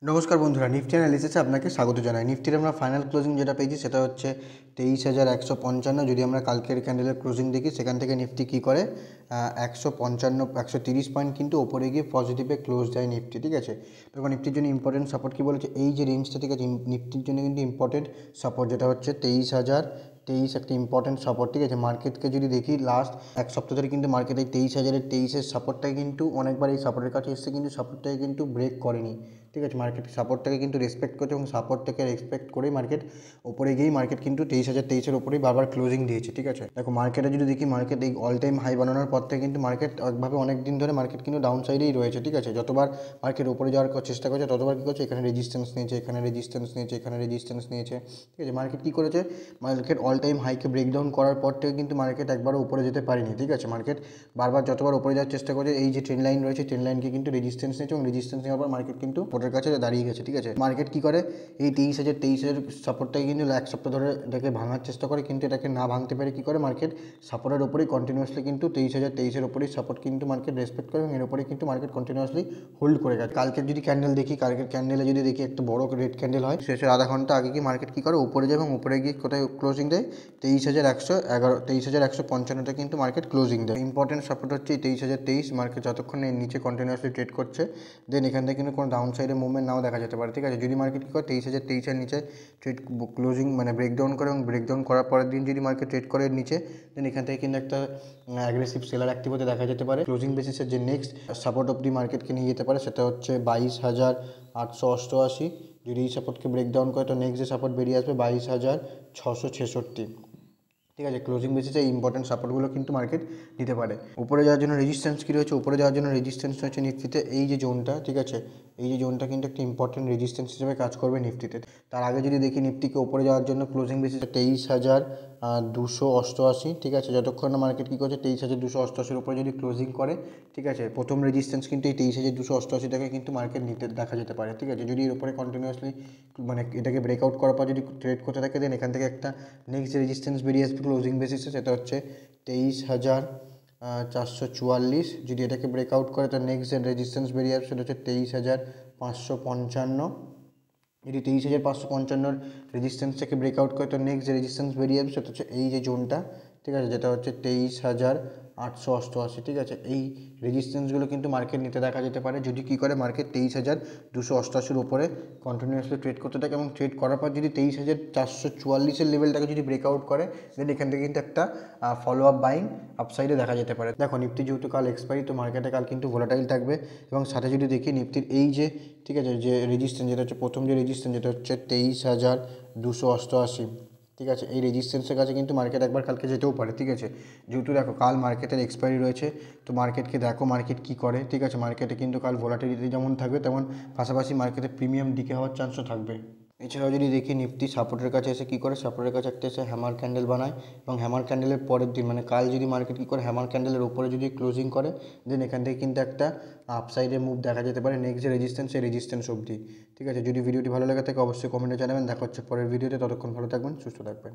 নমস্কার বন্ধুরা, নিফটি অ্যানালিসিসে আপনাকে স্বাগত জানাই। নিফটির আমরা ফাইনাল ক্লোজিং যেটা পেয়েছি সেটা হচ্ছে 23,155। যদি আমরা কালকের ক্যান্ডেলের ক্লোজিং দেখি, সেখান থেকে নিফটি কী করে 130 পয়েন্ট কিন্তু ওপরে গিয়ে পজিটিভে ক্লোজ দেয় নিফটি। ঠিক আছে, তখন নিফটির জন্য ইম্পর্টেন্ট সাপোর্ট কী বলেছে, এই যে রেঞ্জটা, ঠিক আছে, নিফটির জন্য কিন্তু ইম্পর্টেন্ট সাপোর্ট যেটা হচ্ছে 23,023 একটা ইম্পর্টেন্ট সাপোর্ট। ঠিক আছে, মার্কেটকে যদি দেখি লাস্ট এক সপ্তাহ ধরে কিন্তু মার্কেট এই 23,023-এর সাপোর্টটাকে কিন্তু অনেকবার এই সাপোর্টের কাছে এসে কিন্তু সাপোর্টটাকে কিন্তু ব্রেক করেনি। ঠিক আছে, মার্কেট সাপোর্টটাকে কিন্তু রেসপেক্ট করছে এবং সাপোর্টটাকে রেসপেক্ট করেই মার্কেট ওপরে গিয়েই মার্কেট কিন্তু 23,023-এর ওপরেই বারবার ক্লোজিং দিয়েছে। ঠিক আছে, দেখো মার্কেটে যদি দেখি, মার্কেট এই অল টাইম হাই বানানোর পর থেকে কিন্তু মার্কেট একভাবে অনেক দিন ধরে মার্কেট কিন্তু ডাউন সাইডেই রয়েছে। ঠিক আছে, যতবার মার্কেট উপরে যাওয়ার চেষ্টা করছে ততবার কী করছে, এখানে রেজিস্ট্যান্স নিয়েছে, এখানে রেজিস্ট্যান্স নিয়েছে, এখানে রেজিস্ট্যান্স নিয়েছে। ঠিক আছে, মার্কেট কী করেছে, মার্কেট অল টাইম হাইকে ব্রেকডাউন করার পর থেকে কিন্তু মার্কেট একবারও উপরে যেতে পারেনি। ঠিক আছে, মার্কেট বারবার যতবার উপরে যাওয়ার চেষ্টা করছে, এই যে ট্রেন লাইন রয়েছে, ট্রেন লাইনকে কিন্তু রেজিস্ট্যান্স নিয়েছে এবং রেজিস্ট্যান্স নেওয়ার পর মার্কেট কিন্তু উপরের কাছে দাঁড়িয়ে গেছে। ঠিক আছে, মার্কেট কী করে, এই 23,023-এর সাপোর্টটাকে কিন্তু এক সপ্তাহ ধরে এটাকে ভাঙার চেষ্টা করে, কিন্তু এটাকে না ভাঙতে পারে কী করে, মার্কেট সাপোর্টের ওপরেই কন্টিনিউয়াসলি কিন্তু 23,023-এর ওপরেই সাপোর্ট কিন্তু মার্কেট রেসপেক্ট করে এবং এর ওপরেই কিন্তু মার্কেট কন্টিনিউয়াসলি হোল্ড করে গেছে। কালকের যদি ক্যান্ডেল দেখি, কালকের ক্যান্ডেলে যদি দেখি একটা বড় রেড ক্যান্ডেল হয়, শেষের আধা ঘন্টা আগে কি মার্কেট কী করে, উপরে যায় এবং উপরে গিয়ে কোথায় ক্লোজিং দেয়, 23,155-তে কিন্তু মার্কেট ক্লোজিং দেয়। ইম্পর্টেন্ট সাপোর্ট হচ্ছে এই 23,023। মার্কেট যতক্ষণ এর নিচে কন্টিনিউয়াসলি ট্রেড করছে, দেন এখান থেকে কিন্তু কোনো ডাউন সাইডের মুভমেন্ট নাও দেখা যেতে পারে। ঠিক আছে, যদি মার্কেট কী করে 23,023-এর নিচে ট্রেড ক্লোজিং মানে ব্রেকডাউন করে এবং ব্রেকডাউন করার পরের দিন যদি মার্কেট ট্রেড করে এর নিচে, দেন এখান থেকে কিন্তু একটা অ্যাগ্রেসিভ সেলার অ্যাক্টিভ হতে দেখা যেতে পারে। ক্লোজিং বেসিসের যে নেক্সট সাপোর্ট অফ দি মার্কেটকে নিয়ে যেতে পারে সেটা হচ্ছে 22,888। যদি এই সাপোর্টকে ব্রেকডাউন করে তো নেক্সট যে সাপোর্ট বেরিয়ে আসবে 22,666। ঠিক আছে, ক্লোজিং বেসিসে এই ইম্পর্টেন্ট সাপোর্টগুলো কিন্তু মার্কেট দিতে পারে। উপরে যাওয়ার জন্য রেজিস্ট্যান্স কী রয়েছে, উপরে যাওয়ার জন্য রেজিস্ট্যান্স হচ্ছে নিফটিতে এই যে জোনটা। ঠিক আছে, এই যে জোনটা কিন্তু একটা ইম্পর্টেন্ট রেজিস্ট্যান্স হিসেবে কাজ করবে নিফটিতে। তার আগে যদি দেখি নিফটিকে উপরে যাওয়ার জন্য ক্লোজিং বেসিসে 23,288। ঠিক আছে, যতক্ষণ না মার্কেট কী করছে 23,288-এর উপরে যদি ক্লোজিং করে, ঠিক আছে, প্রথম রেজিস্ট্যান্স কিন্তু এই 23,288-টাকে কিন্তু মার্কেট নিতে দেখা যেতে পারে। ঠিক আছে, যদি এর উপরে কন্টিনিউয়াসলি মানে এটাকে ব্রেকআউট করার পর যদি ট্রেড করতে থাকে, দেন এখান থেকে একটা নেক্সট যে রেজিস্ট্যান্স বেরিয়ে আসবে ক্লোজিং বেসিসে, সেটা হচ্ছে 23,444। যদি এটাকে ব্রেকআউট করে তার নেক্সট যে রেজিস্ট্যান্স বেরিয়ে আসবে সেটা হচ্ছে 23,555। যদি 23,555-র রেজিস্ট্যান্সটাকে ব্রেকআউট করে তো নেক্সট যে রেজিস্ট্যান্স বেরিয়ে যাবে সেটা হচ্ছে এই যে জোনটা। ঠিক আছে, যেটা হচ্ছে 23,888। ঠিক আছে, এই রেজিস্ট্যান্সগুলো কিন্তু মার্কেট নিতে দেখা যেতে পারে যদি কী করে মার্কেট 23,288-র উপরে কন্টিনিউয়াসলি ট্রেড করতে থাকে এবং ট্রেড করার পর যদি 23,444-এর লেভেলটাকে যদি ব্রেকআউট করে, দেন এখান থেকে কিন্তু একটা ফলো আপ বাইং আপসাইডে দেখা যেতে পারে। দেখো নিফটি যেহেতু কাল এক্সপায়ারি, তো মার্কেটে কাল কিন্তু ভোলাটাইল থাকবে এবং সাথে যদি দেখি নিফটির এই যে, ঠিক আছে, যে রেজিস্ট্যান্স যেটা হচ্ছে প্রথম যে রেজিস্ট্যান্স যেটা হচ্ছে 23,288। ঠিক আছে, এই রেজিস্ট্যান্সের কাছে কিন্তু মার্কেট একবার কালকে যেতেও পারে। ঠিক আছে, যেহেতু দেখো কাল মার্কেটের এক্সপায়ারি রয়েছে, তো মার্কেটকে দেখো মার্কেট কী করে। ঠিক আছে, মার্কেটে কিন্তু কাল ভোলাটিলিটি যেমন থাকবে তেমন পাশাপাশি মার্কেটে প্রিমিয়াম ডিকে হওয়ার চান্সও থাকবে। এছাড়াও যদি দেখি নিফটি সাপোর্টের কাছে এসে কী করে, সাপোর্টের কাছে একটা এসে হ্যামার ক্যান্ডেল বানায় এবং হ্যামার ক্যান্ডেলের পরের দিন মানে কাল যদি মার্কেট কী করে হ্যামার ক্যান্ডেলের উপরে যদি ক্লোজিং করে, দেন এখান থেকে কিন্তু একটা আপসাইডে মুভ দেখা যেতে পারে নেক্সট যে রেজিস্ট্যান্স সেই রেজিস্ট্যান্স অবধি। ঠিক আছে, যদি ভিডিওটি ভালো লাগে থাকে অবশ্যই কমেন্টে জানাবেন। দেখা হচ্ছে পরের ভিডিওতে, ততক্ষণ ভালো থাকবেন, সুস্থ থাকবেন।